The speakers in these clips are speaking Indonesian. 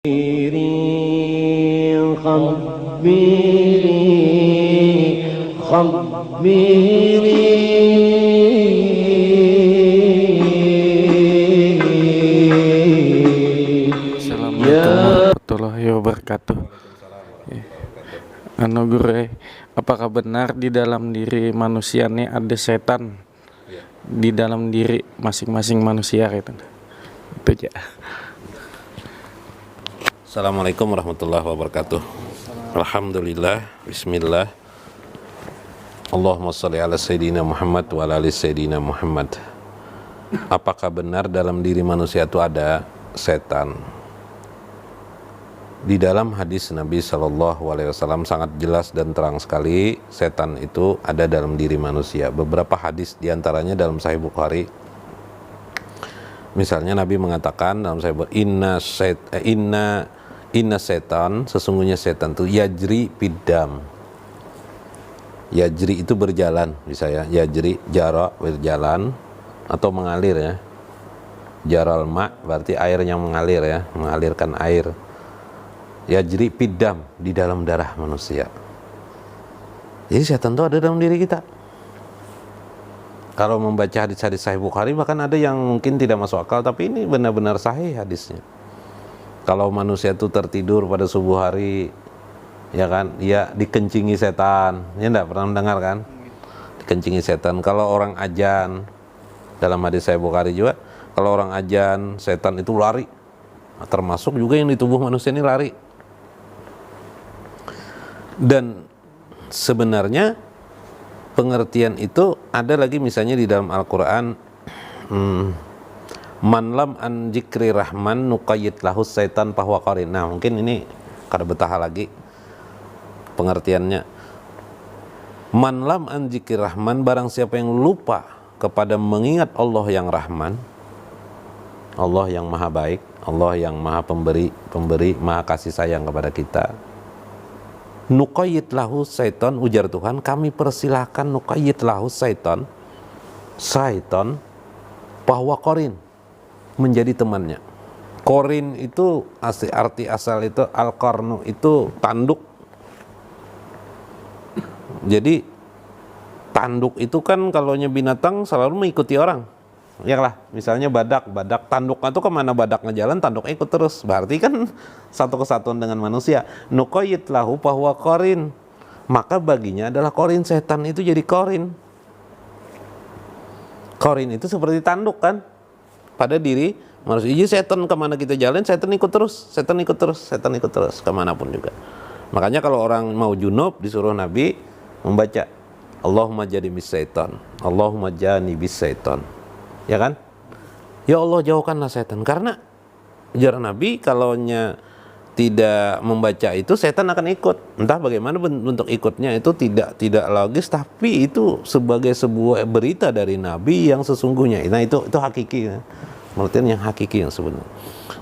Assalamualaikum warahmatullahi wabarakatuh. Anu guru, apakah benar di dalam diri manusia ini ada setan? Di dalam diri masing-masing manusia gitu. Itu aja. Assalamualaikum warahmatullahi wabarakatuh. Alhamdulillah, bismillah. Allahumma sholli ala sayyidina Muhammad wa ala ali sayyidina Muhammad. Apakah benar dalam diri manusia itu ada setan? Di dalam hadis Nabi SAW sangat jelas dan terang sekali setan itu ada dalam diri manusia. Beberapa hadis diantaranya dalam Sahih Bukhari. Misalnya Nabi mengatakan dalam Sahih Bukhari, Inna setan, sesungguhnya setan itu yajri bidam. Yajri itu berjalan, bisa ya. Yajri, jara, berjalan atau mengalir ya. Jaral ma berarti air yang mengalir ya, mengalirkan air. Yajri bidam, di dalam darah manusia. Jadi setan itu ada dalam diri kita. Kalau membaca hadis-hadis Sahih Bukhari bahkan ada yang mungkin tidak masuk akal, tapi ini benar-benar sahih hadisnya. Kalau manusia itu tertidur pada subuh hari, ya kan, ya dikencingi setan. Ya enggak pernah mendengar kan? Dikencingi setan. Kalau orang ajan, dalam hadis Sahih Bukhari juga, kalau orang ajan, setan itu lari. Termasuk juga yang di tubuh manusia ini lari. Dan sebenarnya pengertian itu ada lagi misalnya di dalam Al-Quran, man lam an zikri rahman nuqayyid lahu syaitan fahuwa qarin. Nah mungkin ini kada betah lagi pengertiannya. Man lam an zikri rahman, barang siapa yang lupa kepada mengingat Allah yang Rahman, Allah yang maha baik, Allah yang maha pemberi, maha kasih sayang kepada kita. Nuqayyid lahu syaitan, ujar Tuhan, kami persilahkan nuqayyid lahu syaitan bahwa qarin, menjadi temannya. Qarin itu arti asal itu al-qarnu, itu tanduk. Jadi tanduk itu kan kalau binatang selalu mengikuti orang. Ya lah, misalnya badak tanduknya itu kemana badaknya jalan, tanduknya ikut terus. Berarti kan satu kesatuan dengan manusia. Nuqayyid lahu bahwa qarin, maka baginya adalah qarin, setan itu jadi qarin. Qarin itu seperti tanduk kan pada diri manusia. Jadi setan kemana kita jalan, setan ikut terus kemanapun juga. Makanya kalau orang mau junub disuruh Nabi membaca Allahumma jadi bis syaitan, Allahumma jani bis syaitan. Ya kan? Ya Allah jauhkanlah setan. Karena ujar Nabi, kalaunya tidak membaca itu setan akan ikut. Entah bagaimana bentuk ikutnya itu tidak logis, tapi itu sebagai sebuah berita dari Nabi yang sesungguhnya. Nah itu hakiki. Pengertian yang hakiki yang sebenarnya.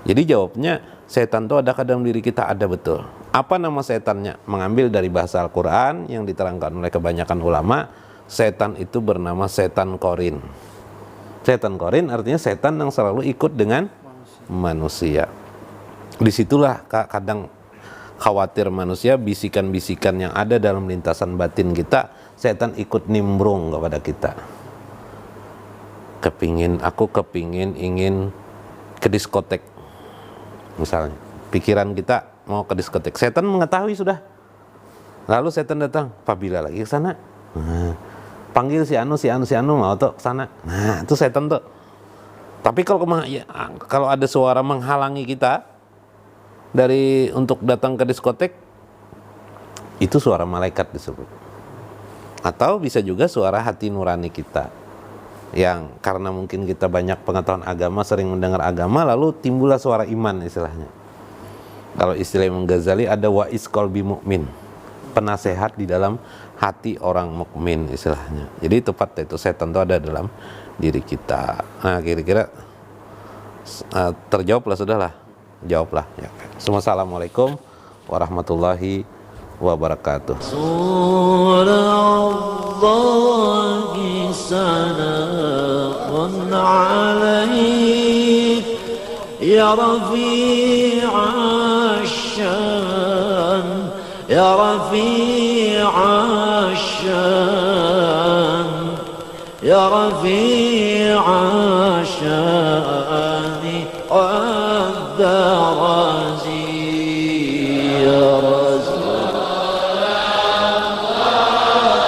Jadi jawabnya setan itu ada dalam diri kita, ada betul. Apa nama setannya? Mengambil dari bahasa Al-Quran yang diterangkan oleh kebanyakan ulama, setan itu bernama setan qarin. Setan qarin artinya setan yang selalu ikut dengan manusia. Disitulah kadang khawatir manusia, bisikan-bisikan yang ada dalam lintasan batin kita, setan ikut nimbrung kepada kita. Aku kepingin ingin ke diskotek misalnya, pikiran kita mau ke diskotek, setan mengetahui sudah, lalu setan datang, apabila lagi ke sana, panggil si anu mau tuh ke sana. Nah itu setan tuh. Tapi kalau ada suara menghalangi kita dari untuk datang ke diskotek, itu suara malaikat disebut. Atau bisa juga suara hati nurani kita, yang karena mungkin kita banyak pengetahuan agama, sering mendengar agama, lalu timbullah suara iman istilahnya. Kalau istilah Imam Ghazali ada wa'is qalbi mu'min, penasehat di dalam hati orang mukmin istilahnya. Jadi tepat itu, setan itu ada dalam diri kita. Nah kira-kira terjawablah, sudahlah, jawablah ya. Assalamualaikum warahmatullahi wabarakatuh. عليك يا رفيع الشان يا رفيع الشان يا رفيع